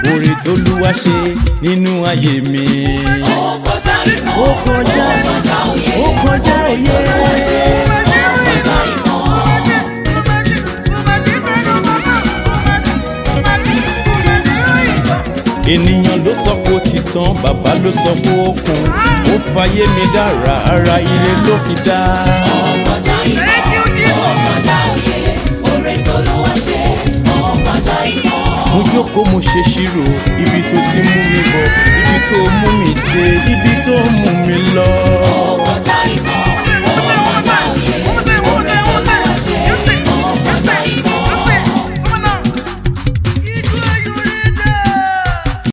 oore t'Olúwa ṣe nínú ayé mi. Ó kọjá ìmọ̀, Ó kọjá òye, ó kọjá òye. ó kọjá ìmọ̀. Ènìyàn ló sọ pé ó ti tán, bàbá ló sọ pé ó kún. Ó fayé mi dára, ara ire ló fi dá. Ó kọjá ìmọ̀, ó kọjá òye, oore t'Olúwa ṣe, ó kọjá ìmọ̀. Mo jókòó mo ṣe ṣírò ibi tó ti mú mi bọ̀, ibi tó mú mi dé, ibi tó mú mi lọ.